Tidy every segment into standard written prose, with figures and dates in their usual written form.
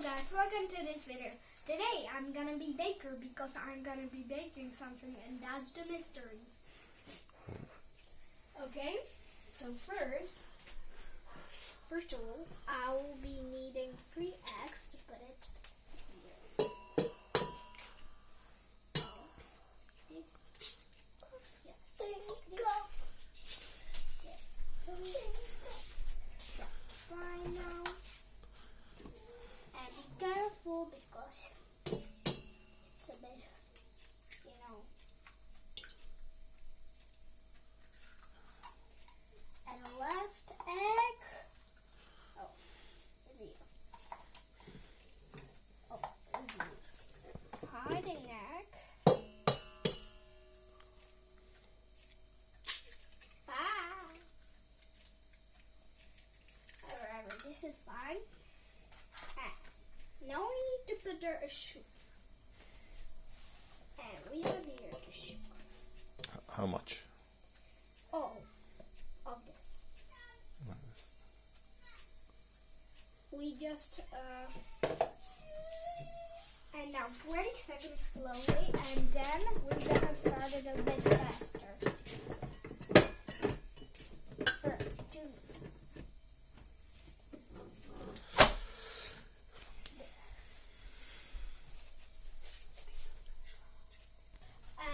guys, welcome to this video. Today I'm gonna be baker because I'm gonna be baking something and that's the mystery. Okay, so first of all, I will be needing 3 eggs to put it here. That's fine now. And be careful because it's a bit, And the last egg. Oh, is here. Oh, is here. Hiding egg. Whatever, this is fine. Now we need to put there a sugar. And we have here the sugar. How much? Oh, of this. Nice. We just, and now 20 seconds slowly, and then we're gonna start it a bit faster.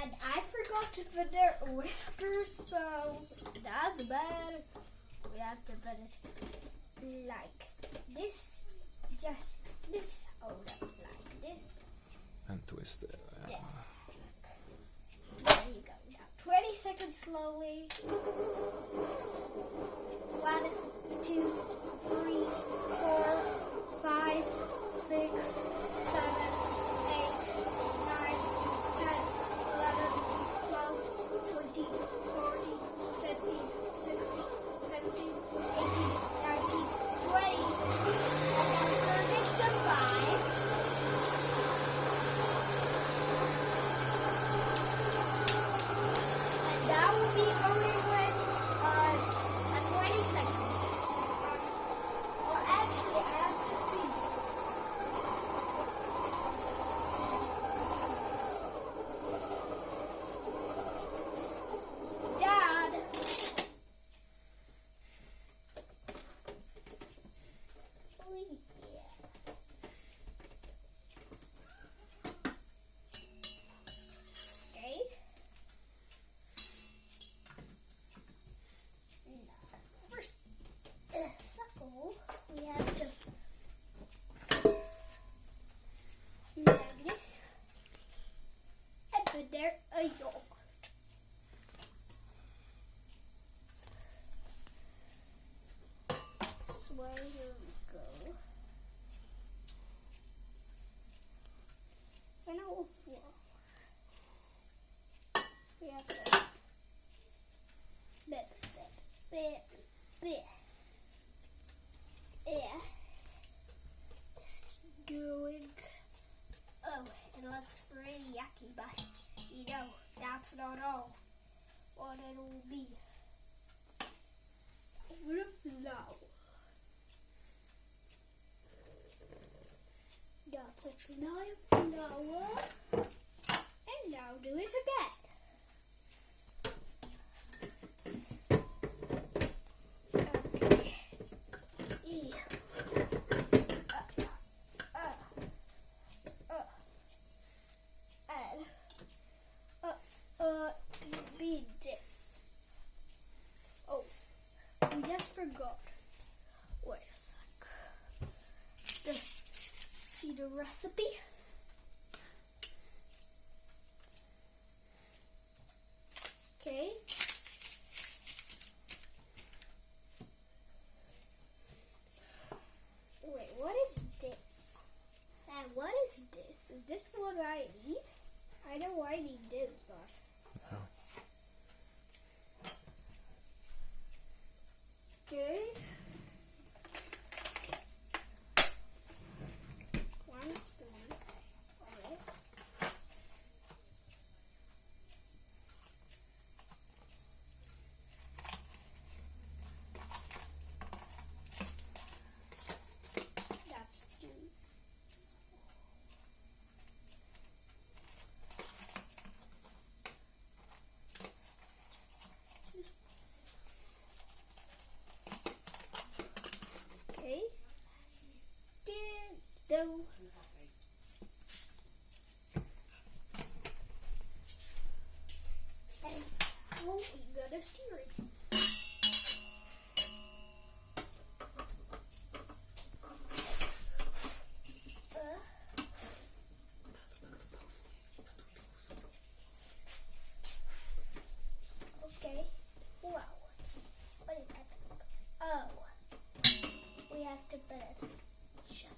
And I forgot to put their whiskers, so that's bad. We have to put it like this, just this, hold up, like this. And twist it. Yeah. There you go. Now 20 seconds slowly. 1, 2, 3, 4, 5, 6, 7, 8, 9, 10, 11, 12, 13, 14, 15, 16, 17, 18, 19, 20. And then turn it to 5. And that will be going with 20 seconds. Or actually, I have to see. Dad! Oh, yeah. Okay. Now, first, suckle, we have to this, like this, and put there a yogurt. So here we go. And I will flour. We have to bit. Yeah. This is doing. Oh, it looks pretty yucky, but that's not all. What it will be. With flour. That's actually not flour. And now do it again. Okay. Be this. Oh, we just forgot. Wait a sec. Just see the recipe. Okay. Wait, what is this? And what is this? Is this what I eat? I know I need this, but. No. Okay. 1 spoon. Alright. That's 2.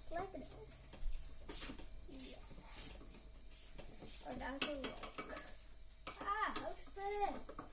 just like this. Yeah. Another rock. Ah, how to put it?